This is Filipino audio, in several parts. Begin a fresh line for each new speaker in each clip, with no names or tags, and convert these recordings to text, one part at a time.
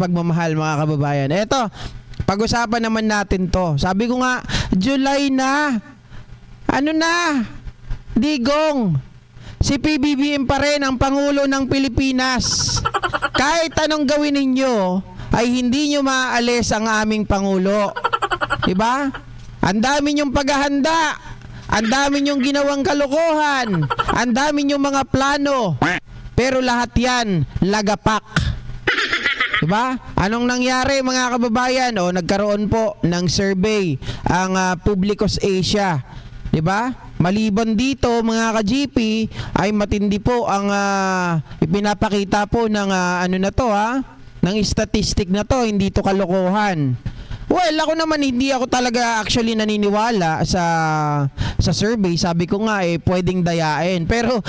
pagmamahal mga kababayan. Eto, pag-usapan naman natin to. Sabi ko nga, July na. Ano na? Digong. Si PBBM pa rin ang Pangulo ng Pilipinas. Kahit anong gawin ninyo, ay hindi nyo maaalis ang aming Pangulo. Diba? Ang dami nyong paghahanda. Ang dami nyong ginawang kalokohan. Ang dami nyong mga plano. Pero lahat yan, lagapak. Diba? Anong nangyari mga kababayan? O nagkaroon po ng survey ang Publicos Asia. Diba? Maliban dito mga ka-GP ay matindi po ang ipinapakita po ng ano na to ng statistic na to, hindi to kalokohan. Well, ako naman hindi ako talaga actually naniniwala sa survey. Sabi ko nga pwedeng dayain. Pero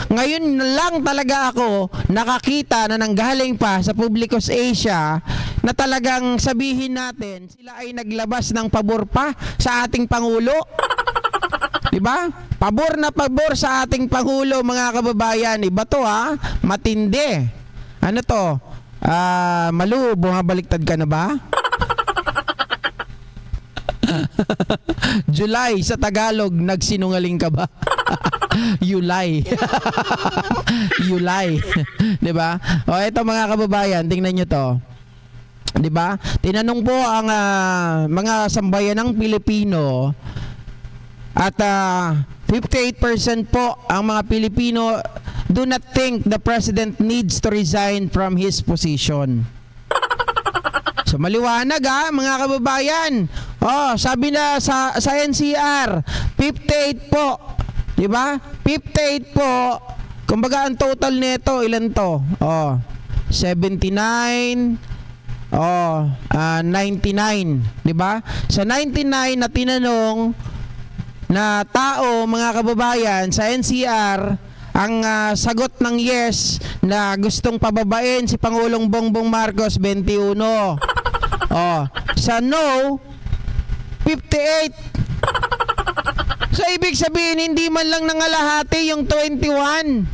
ngayon lang talaga ako nakakita na nanggaling pa sa Publicos Asia na talagang sabihin natin sila ay naglabas ng pabor pa sa ating Pangulo. Diba? Pabor na pabor sa ating Pangulo mga kababayan. Iba to matindi. Ano to? Malu, bumabaliktad ka na ba? July sa Tagalog, nagsinungaling ka ba? Yulay. Yulay. 'Di ba? O eto mga kababayan, tingnan niyo to. 'Di ba? Tinanong po ang mga sambayanang Pilipino at 58% po ang mga Pilipino do not think the president needs to resign from his position. So maliwanag mga kababayan. Oh, sabi na sa NCR, 58 po. 'Di ba? 58 po. Kumbaga ang total nito ilan to? Oh, 79 99, 'di ba? Sa 99 na tinanong na tao mga kababayan sa NCR, ang sagot ng yes na gustong pababain si Pangulong Bongbong Marcos 21. Sa no 58. So ibig sabihin hindi man lang nangalahati yung 21.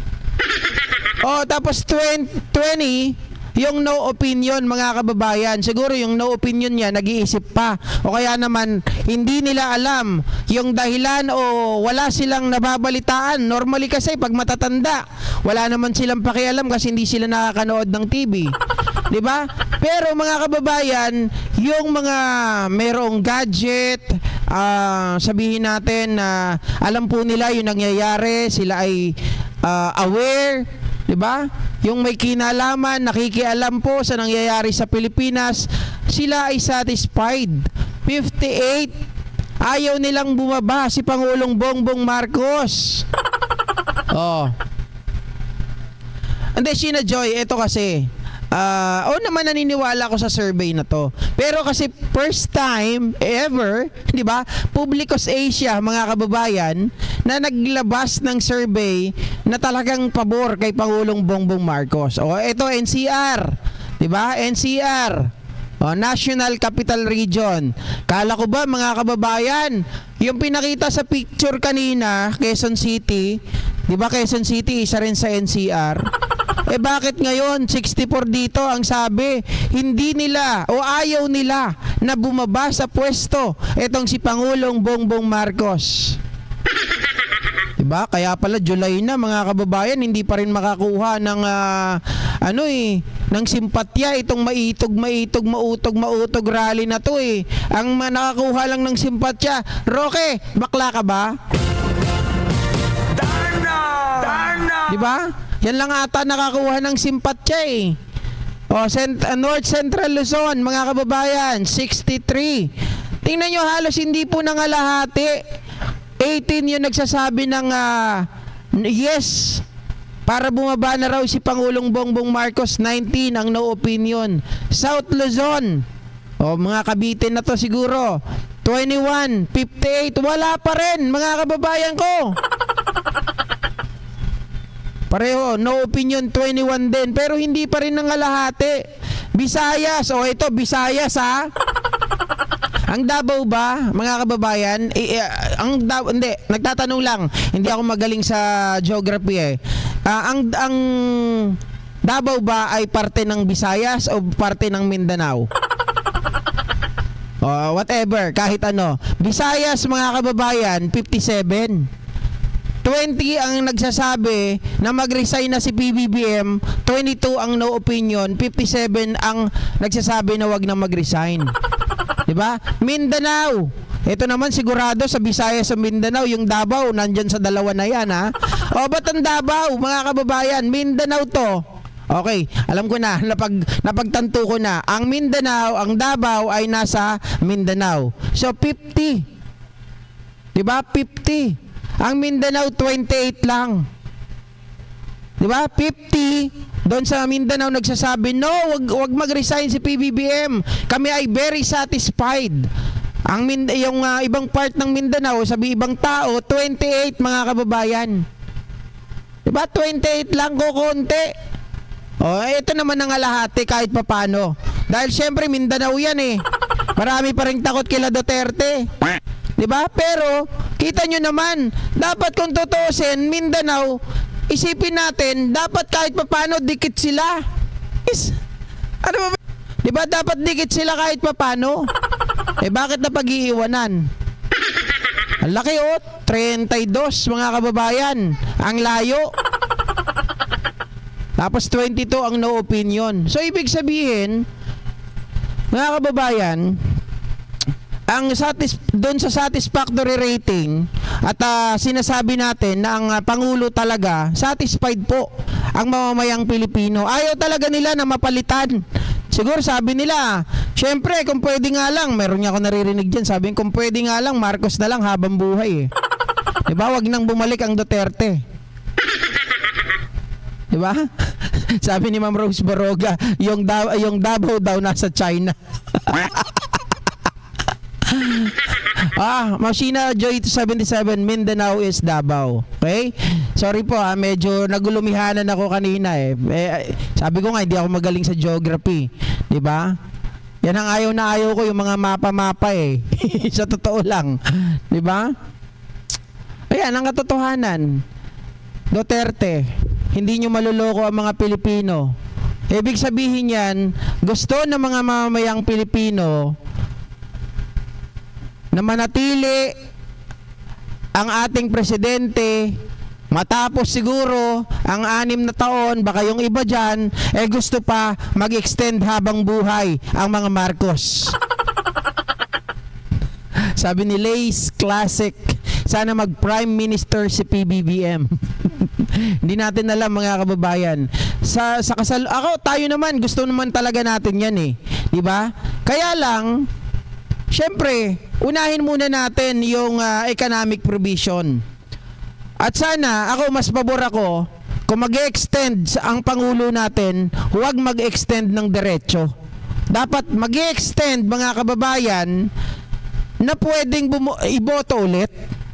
Tapos 20 yung no opinion mga kababayan. Siguro yung no opinion niya nag-iisip pa o kaya naman hindi nila alam yung dahilan o wala silang nababalitaan. Normally kasi pag matatanda wala naman silang pakialam kasi hindi sila nakakanood ng TV. 'Di ba? Pero mga kababayan, yung mga merong gadget, sabihin natin na alam po nila yung nangyayari, sila ay aware, 'di ba? Yung may kinalaman, nakikialam po sa nangyayari sa Pilipinas, sila ay satisfied. 58. Ayaw nilang bumaba si Pangulong Bongbong Marcos. Hindi, Sheena Joy, ito kasi naman naniniwala ako sa survey na to. Pero kasi first time ever, 'di ba? Publicos Asia, mga kababayan, na naglabas ng survey na talagang pabor kay Pangulong Bongbong Marcos. Ito NCR, 'di ba? NCR. National Capital Region. Kala ko ba mga kababayan, yung pinakita sa picture kanina, Quezon City, 'di ba? Quezon City isa rin sa NCR. Bakit ngayon 64 dito ang sabi? Hindi nila o ayaw nila na bumaba sa pwesto itong si Pangulong Bongbong Marcos. Diba? Kaya pala July na mga kababayan, hindi pa rin makakuha ng ng simpatya itong mautog rally na to Ang nakakuha lang ng simpatya, Roque, bakla ka ba? Darna! Diba? Yan lang ata nakakuha ng simpatya North Central Luzon, mga kababayan, 63. Tingnan nyo, halos hindi po nangalahati. 18 yung nagsasabi ng yes para bumaba na raw si Pangulong Bongbong Marcos. 19 ang no opinion. South Luzon, mga Cavite na to siguro, 21, 58. Wala pa rin mga kababayan ko. Pareho, no opinion, 21 din. Pero hindi pa rin nangalahati. Visayas, ito, Visayas Ang Davao ba, mga kababayan, hindi, nagtatanong lang. Hindi ako magaling sa geography Ang Davao ba ay parte ng Visayas o parte ng Mindanao? Whatever, kahit ano. Visayas, mga kababayan, 57. 20 ang nagsasabi na mag-resign na si PBBM, 22 ang no opinion, 57 ang nagsasabi na wag na mag-resign. 'Di ba? Mindanao. Ito naman sigurado sa Visayas sa Mindanao, yung Davao nandiyan sa dalawa na 'yan, ha. Ba't ang Davao, mga kababayan? Mindanao 'to. Okay, alam ko na, napagtanto ko na. Ang Mindanao, ang Davao ay nasa Mindanao. So 50. 'Di ba? 50. Ang Mindanao 28 lang. 'Di ba? 50. Doon sa Mindanao nagsasabi, "No, wag mag-resign si PBBM. Kami ay very satisfied." Yung ibang part ng Mindanao, sabi ibang tao, 28, mga kababayan. 'Di ba? 28 lang, kukonti. Ito naman ang alahati kahit papano. Dahil syempre Mindanao 'yan eh. Marami pa ring takot kila Duterte. 'Di ba? Pero kita nyo naman, dapat kung tutuusin, Mindanao, isipin natin, dapat kahit papano dikit sila. Ano ba? 'Di ba dapat dikit sila kahit papano? Bakit na pag-iiwanan? Ang laki 32, mga kababayan. Ang layo. Tapos 22 ang no opinion. So ibig sabihin, mga kababayan, ang doon sa satisfactory rating at sinasabi natin na ang Pangulo talaga satisfied po ang mamamayang Pilipino. Ayaw talaga nila na mapalitan. Siguro sabi nila, syempre kung pwede nga lang, meron niya ako naririnig dyan, sabi kung pwede nga lang, Marcos na lang habang buhay eh. Diba? Wag nang bumalik ang Duterte. Diba? Sabi ni Ma'am Rose Baroga, yung Davao daw nasa China. Machina Joy 277, Mindanao is Davao. Okay? Sorry po medyo nagulumihanan ako kanina eh. Sabi ko nga hindi ako magaling sa geography, 'di ba? Yan ang ayaw na ayaw ko, yung mga mapa-mapa eh. Sa totoo lang, 'di ba? Ayan ang katotohanan. Duterte, hindi nyo maluloko ang mga Pilipino. Ibig sabihin yan, gusto ng mga mamamayang Pilipino na manatili ang ating presidente matapos siguro ang 6 na taon, baka yung iba dyan gusto pa mag-extend habang buhay ang mga Marcos. Sabi ni Lace Classic, sana mag-Prime Minister si PBBM. Hindi natin alam, mga kababayan. Tayo naman, gusto naman talaga natin yan eh. 'Di ba? Kaya lang, syempre, unahin muna natin yung economic provision. At sana, mas pabor ako, kung mag-extend ang Pangulo natin, huwag mag-extend ng diretso. Dapat mag-extend, mga kababayan, na pwedeng iboto ulit.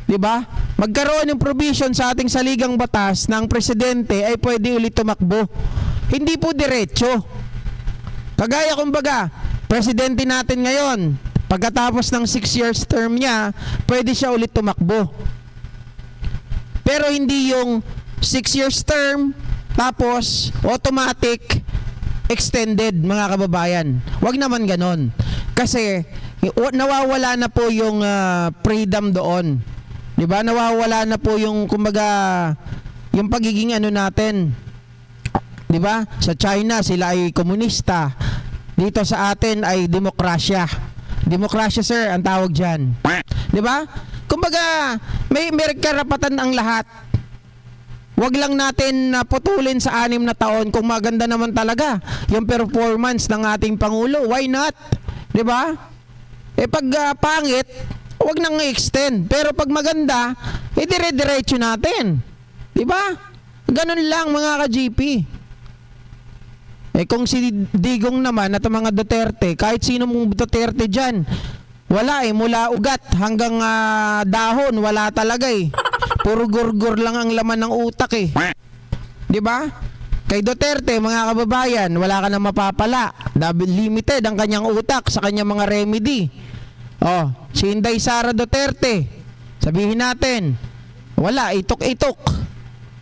'Di ba? Magkaroon ng provision sa ating saligang batas na ang presidente ay pwede ulit tumakbo. Hindi po diretso. Kagaya kumbaga, presidente natin ngayon, pagkatapos ng 6 years term niya, pwede siya ulit tumakbo. Pero hindi yung 6 years term, tapos automatic extended, mga kababayan. Wag naman ganon. Kasi nawawala na po yung freedom doon. 'Di ba? Nawawala na po yung kumbaga yung pagiging natin. 'Di ba? Sa China sila ay komunista. Dito sa atin ay demokrasya. Demokrasya, sir, ang tawag diyan. 'Di ba? Kumbaga may karapatan ang lahat. Wag lang natin putulin sa 6 na taon kung maganda naman talaga yung performance ng ating Pangulo. Why not? 'Di ba? Pag pangit, wag nang i-extend. Pero pag maganda, dire-diretso natin. 'Di ba? Ganun lang, mga ka-GP. Kung si Digong naman at mga Duterte, kahit sino mong Duterte dyan, wala mula ugat hanggang dahon, wala talaga Puro gurgur lang ang laman ng utak 'Di ba? Kay Duterte, mga kababayan, wala ka na mapapala. Limited ang kanyang utak sa kanyang mga remedy. Si Inday Sara Duterte, sabihin natin, wala, itok-itok.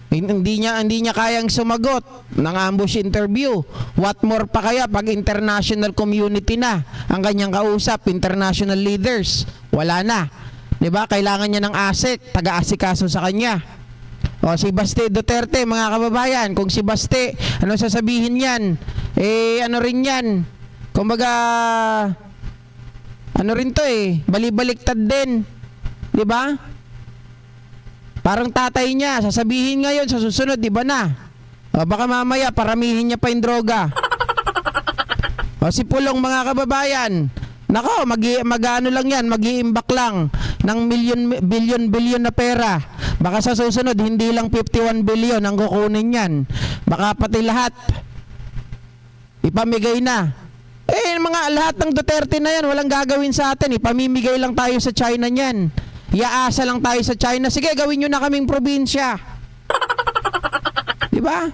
Hindi niya kayang sumagot ng ambush interview. What more pa kaya pag international community na ang kanyang kausap, international leaders? Wala na. 'Di ba? Kailangan niya ng ASEC, taga-asikaso sa kanya. O si Baste Duterte, mga kababayan, kung si Baste, ano sasabihin niyan? Ano rin 'yan? Kumbaga ano rin 'to balibaliktad din. 'Di ba? Parang tatay niya, sasabihin ngayon, sa susunod, iba na. O baka mamaya, paramihin niya pa yung droga. O si Pulong, mga kababayan, nako, mag-ano lang yan, mag-iimbak lang ng billion na pera. Baka sa susunod, hindi lang 51 billion ang kukunin yan. Baka pati lahat, ipamigay na. Lahat ng Duterte na yan, walang gagawin sa atin. Ipamimigay lang tayo sa China niyan. Iaasa lang tayo sa China. Sige, gawin nyo na kaming probinsya. Di ba?